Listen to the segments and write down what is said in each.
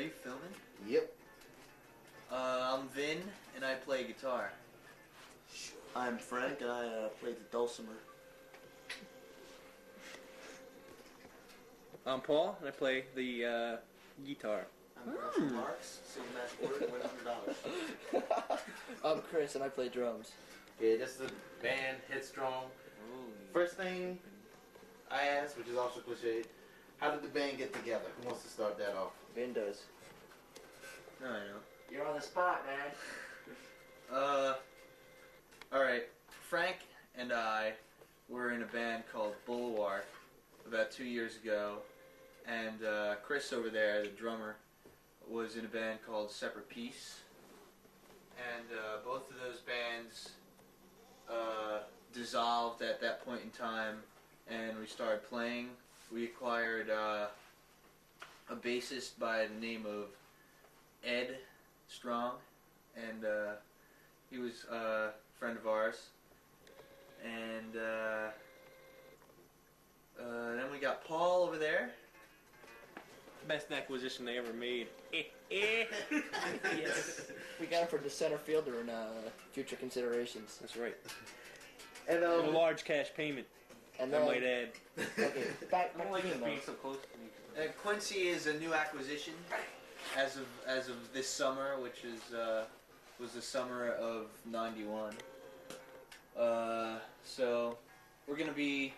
you filming? Yep. I'm Vin, and I play guitar. I'm Frank, and I play the dulcimer. I'm Paul, and I play the guitar. I'm Russell Marks, singing match word, win $100. I'm Chris, and I play drums. Yeah, this is the band Headstrong. First thing I asked, which is also cliched, how did the band get together? Who wants to start that off? Vin does. No, I know. You're on the spot, man. Alright. Frank and I were in a band called Bulwark about 2 years ago, and Chris over there, the drummer, was in a band called Separate Peace, and both of those bands dissolved at that point in time, and we started playing. We acquired a bassist by the name of Ed Strong, and he was a friend of ours, and then we got Paul over there. Best acquisition they ever made. Yes. We got him for the center fielder in future considerations. That's right. And A large cash payment, And I then, might add. okay, back to me, though. so close to me. Quincy is a new acquisition as of this summer, which is was the summer of '91. So we're gonna be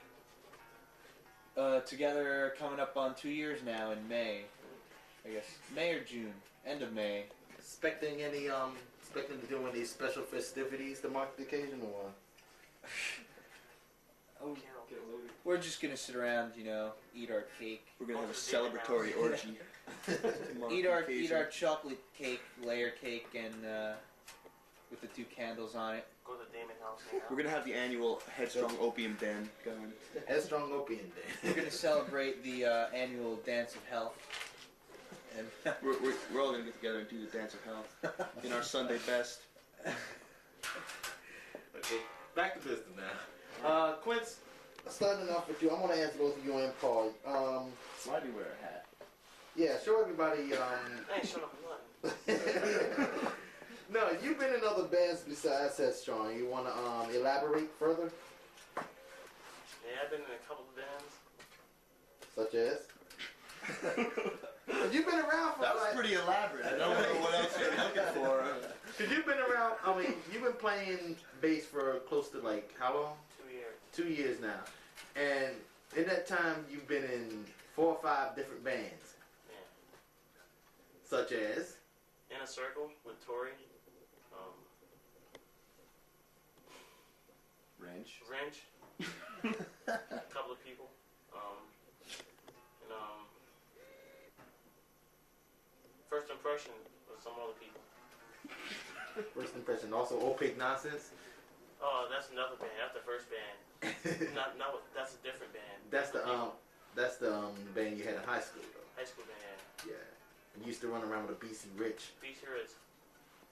together coming up on 2 years now in May. I guess May or June, end of May. expecting to do any special festivities to mark the occasion, or what? We're just gonna sit around, eat our cake, We're gonna have a celebratory orgy. eat our chocolate cake, layer cake, and with the 2 candles on it. Go to the Damon house. We're gonna have the annual Headstrong Opium Den going. Headstrong Opium Day. We're gonna celebrate the annual Dance of Health. And We're all gonna get together and do the Dance of Health in our Sunday best. Okay, back to business now. Quince, starting off with you, I want to ask both of you and Paul. Why do you wear a hat? Yeah, show everybody. I ain't showing up for nothing. No, you've been in other bands besides Headstrong. You want to elaborate further? Yeah, I've been in a couple of bands. Such as? You've been around for That was pretty elaborate. I don't know what else you're looking for. Because you've been around, you've been playing bass for close to how long? 2 years. 2 years now. And in that time, you've been in 4 or 5 different bands. Yeah. Such as? In a Circle with Tori. Wrench. A couple of people. First Impression with some other people. First Impression. Also, Opaque Nonsense. Oh, that's another band. That's the first band. That's a different band. That's the band you had in high school, though. High school band. Yeah. You used to run around with a BC Rich. BC Rich.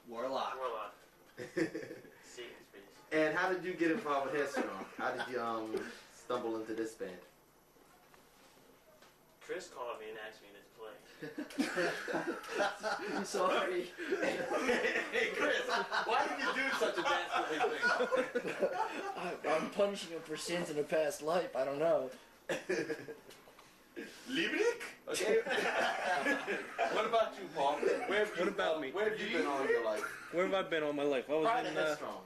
Warlock. Satan's Beast. And how did you get involved with Headstrong? How did you stumble into this band? Chris called me and asked me to play. I'm sorry. Hey Chris, why did you do such a dastardly thing? I'm punishing him for sins in a past life. I don't know. Lieblich? Okay. What about you, Paul? What about me? Where have you been all your life? Where have I been all my life? I was Prior to in Headstrong.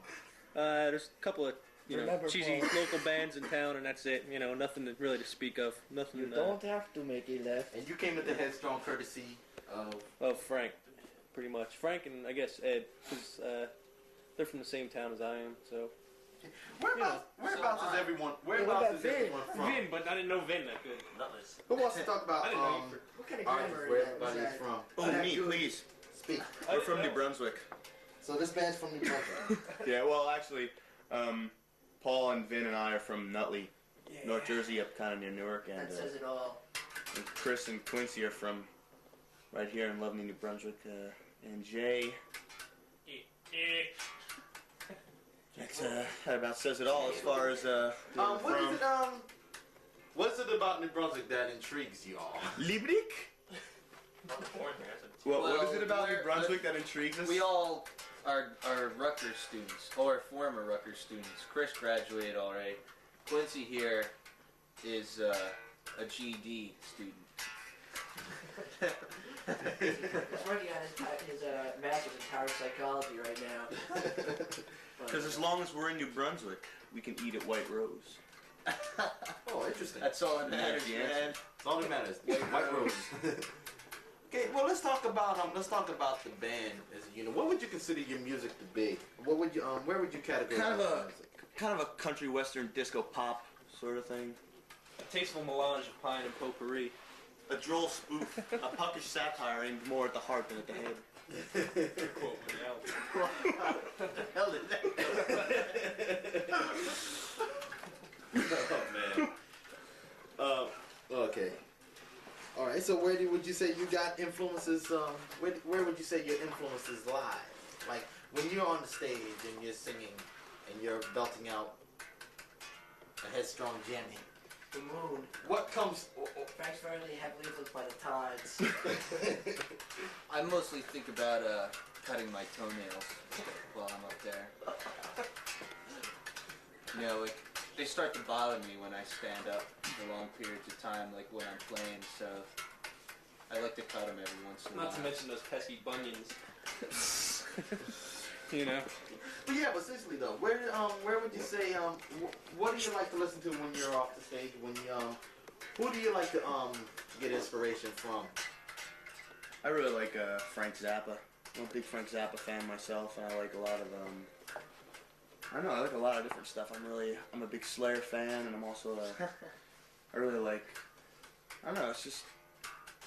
there's a couple of Remember, cheesy Paul. local bands in town, and that's it. Nothing really to speak of. Nothing. You don't have to make a left. And you came into Headstrong courtesy of... Well, Frank, pretty much. Frank and I guess Ed, because they're from the same town as I am. So. Whereabouts is everyone? about Whereabouts is Vin? everyone from? Vin, but I didn't know Vin that good. Nutless. Who wants to talk about I didn't know you What kind of artists, grammar where is everybody is that? from? Oh, me, please. Speak. We're from New Brunswick. So this band's from New Brunswick. Yeah, well, actually, Paul and Vin and I are from Nutley, North Jersey, up kind of near Newark, and, That says it all. and Chris and Quincy are from right here in lovely New Brunswick, and Jay. That about says it all as far as What's it about New Brunswick that intrigues you all? Lieblich? I was born here. What is it about New we're- Brunswick that intrigues us? We all are Rutgers students, or former Rutgers students. Chris graduated already. Quincy here is a GD student. He's working on his master's in parapsychology right now. Because as long as we're in New Brunswick, we can eat at White Rose. Oh, interesting. That's all that matters, the man. That's all that matters. White Rose. Okay, well let's talk about the band as a unit. What would you consider your music to be? What would you where would you categorize your music? Kind of a country western disco pop sort of thing. A tasteful melange of pine and potpourri. A droll spoof, a puckish satire aimed more at the heart than at the head. Quote me out. What the hell is that? Oh man. Okay. All right. So where would you say you got influences? Where would you say your influences lie? Like when you're on the stage and you're singing and you're belting out a Headstrong Jimmy. The moon. What comes? Frank's very heavily influenced by the tides. I mostly think about cutting my toenails while I'm up there. You know, like, they start to bother me when I stand up for long periods of time, like when I'm playing, so I like to cut them every once in a while. Not to mention those pesky bunions. You know? But yeah, but seriously though, where would you say what do you like to listen to when you're off the stage? When you who do you like to get inspiration from? I really like Frank Zappa. I'm a big Frank Zappa fan myself, and I like a lot of I don't know, I like a lot of different stuff. I'm a big Slayer fan, and I'm also I really like, I don't know, it's just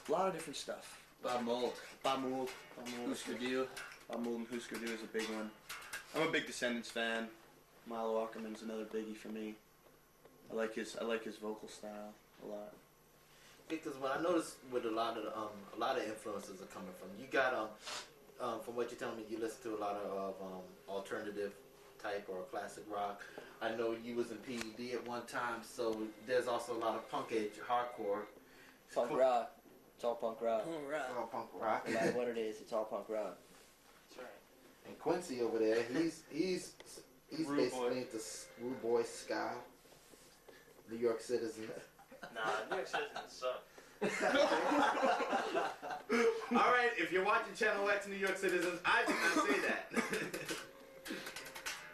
a lot of different stuff. Bob Mould. Bob Mould. Husker Du. Bob Mould and Husker Du is a big one. I'm a big Descendants fan. Milo Ackerman's another biggie for me. I like his vocal style a lot. Because what I noticed with a lot of influences are coming from you got from what you're telling me, you listen to a lot of alternative type or classic rock. I know you was in PED at one time, so there's also a lot of punk age hardcore. Punk rock. It's all punk rock. All punk rock. No matter what it is, it's all punk rock. That's right. And Quincy over there, he's Rude basically boy. into rude boy ska, New York citizens. Nah, New York citizens suck. All right, if you're watching Channel X New York citizens, I did not say that.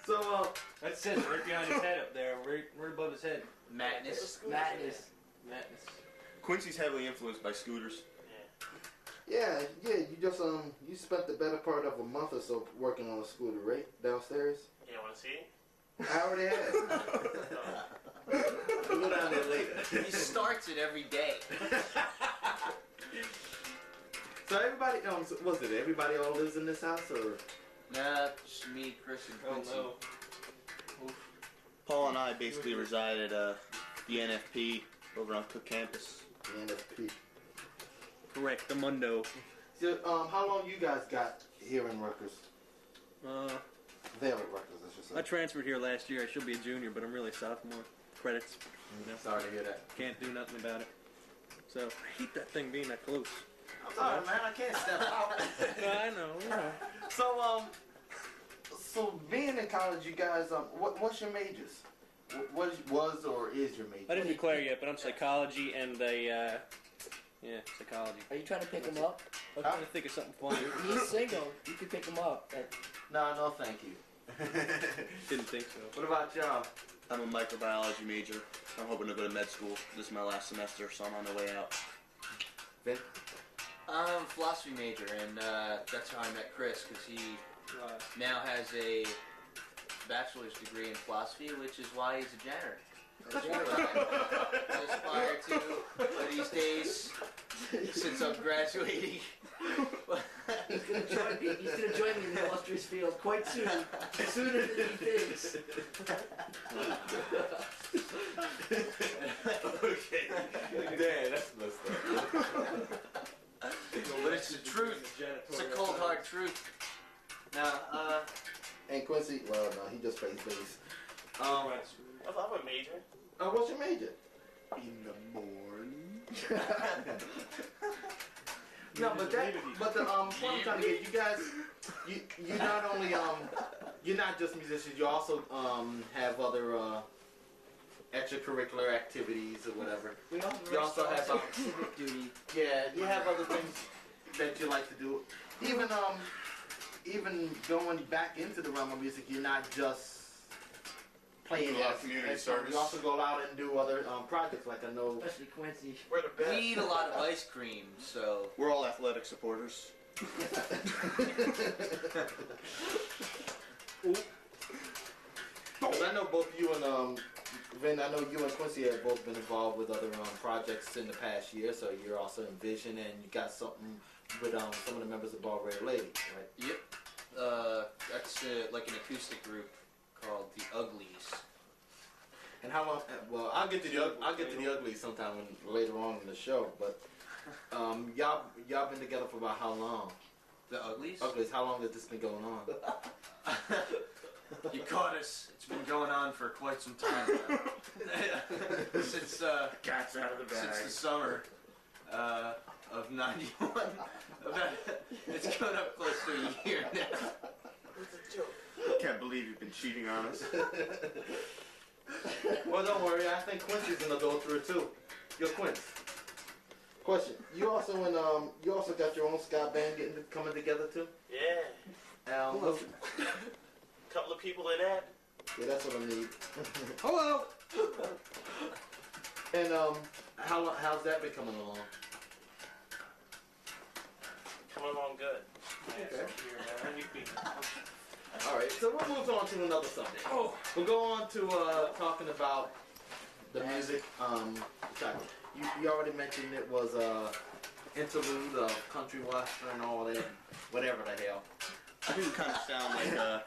So, That says right behind his head up there, right above his head. Madness. Madness. Madness. Quincy's heavily influenced by scooters. yeah, you just you spent the better part of a month or so working on a scooter, right? Downstairs. Yeah, want to see? I already have. We'll go down there later. He starts it every day. So everybody, was it everybody all lives in this house, or? Nah, just me, Chris, and Oh Quincy. no. Paul and I basically reside at the NFP over on Cook Campus. The NFP. Correct, the Mundo. So, how long you guys got here in Rutgers? There at Rutgers, I should say. I transferred here last year. I should be a junior, but I'm really a sophomore. Credits. You know, Sorry to hear that. can't do nothing about it. So I hate that thing being that close. I'm sorry, man. I can't step out. I know. So being in college, you guys, what's your majors? What was or is your major? I didn't declare yet, but I'm psychology and psychology. Are you trying to pick him up? I was trying to think of something funny. He's single. You can pick him up. No, thank you. Didn't think so. What about y'all? I'm a microbiology major. I'm hoping to go to med school. This is my last semester, so I'm on the way out. Vin? I'm a philosophy major, and that's how I met Chris, because he now has a bachelor's degree in philosophy, which is why he's a janitor. That's what I aspire to these days, since I'm graduating. He's gonna join me. He's gonna join me in the illustrious field quite soon. Sooner than he thinks. Okay. Damn, that's messed up. But it's the truth. It's a cold hard truth. Now, And Quincy, well, no, he just plays bass. I have a major. What's your major? In the morning. No, but that, but the point I'm trying to get, you guys, you not only you're not just musicians, you also have other extracurricular activities or whatever. We You also have civic duty. yeah, you have other things that you like to do. Even going back into the realm of music, you're not just playing Do a lot of as- community as song. service. You also go out and do other projects, like I know. Especially Quincy. We're the best. We eat a lot of ice cream, so We're all athletic supporters. I know both you and Vin, I know you and Quincy have both been involved with other projects in the past year, so you're also in Vision, and you got something with some of the members of Ball Red Lady, right? yep. That's like an acoustic group called the Uglies. And how long? Well, I'll get to the ugly sometime later on in the show. But y'all been together for about how long? The Uglies? Uglies, how long has this been going on? You caught us. It's been going on for quite some time now. Since Cat's out of the since the summer of '91. It's going up close to a year now. Can't believe you've been cheating on us. Well, don't worry. I think Quincy's an adulterer too. You're Quince. Question: You also got your own ska band coming together too? Yeah. Hello. Couple of people in that. Yeah, that's what I need. Hello. And how's that been coming along? Coming along good. Okay. Yeah, All right, so we'll move on to another subject. Oh. We'll go on to talking about the music. Sorry. You already mentioned it was interlude of country western and all that, whatever the hell. I think we kind of sound like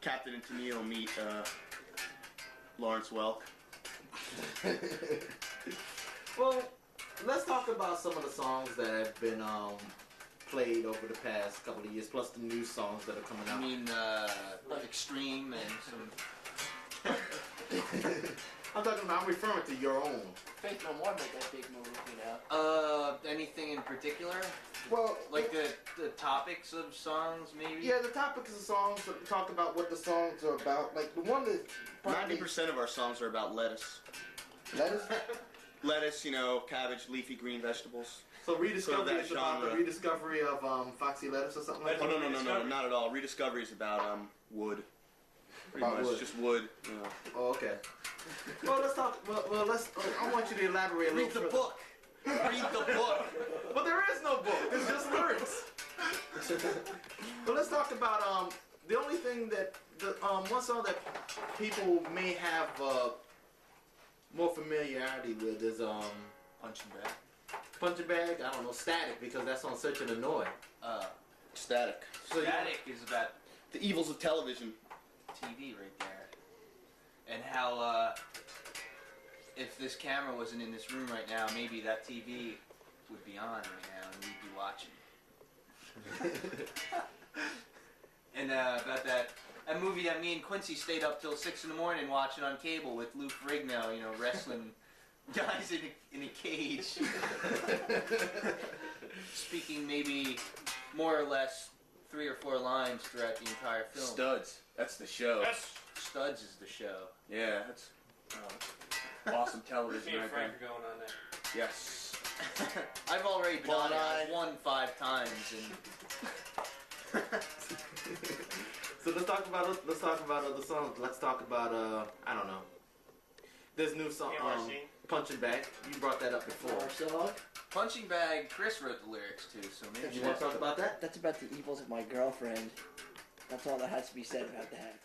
Captain and Tennille meet Lawrence Welk. Well, let's talk about some of the songs that have been played over the past couple of years, plus the new songs that are coming I out. mean, Extreme and some. I'm referring to your own. Faith No More made that big move, you know. Anything in particular? Well, Like the topics of songs, maybe? yeah, the topics of the songs, talk about what the songs are about. Like the one that 90% of our songs are about lettuce. lettuce. Lettuce, cabbage, leafy green vegetables. So Rediscovery that is about the genre. rediscovery of Foxy Lettuce or something like Oh, that? no, not at all. Rediscovery is about wood. Pretty About much wood. just wood. Oh, okay. Well, let's talk. Well, let's. I want you to elaborate a Read little the further. book. Read the book. But there is no book. There's just lyrics. But let's talk about the only thing that the one song that people may have more familiarity with is Punching Bag. Punching Bag. I don't know, Static, because that's on Search and Annoy. Static. So Static is about The evils of television. TV right there. And how if this camera wasn't in this room right now, maybe that TV would be on right now and we'd be watching. And about that movie that me and Quincy stayed up till 6 in the morning watching on cable with Lou Ferrigno, wrestling guys in a cage. Speaking maybe more or less 3 or 4 lines throughout the entire film. Studs. That's the show. Yes. Studs is the show. Yeah, that's awesome television Me and right Frank there. are going on there. Yes. I've already been Well, on it. I- I've won 5 times, and So let's talk about other songs. Let's talk about I don't know. This new song, PMRC. Punching Bag. You brought that up before. Our song. Punching Bag, Chris wrote the lyrics too, so maybe You want to talk about that? That's about the evils of my girlfriend. That's all that has to be said about that.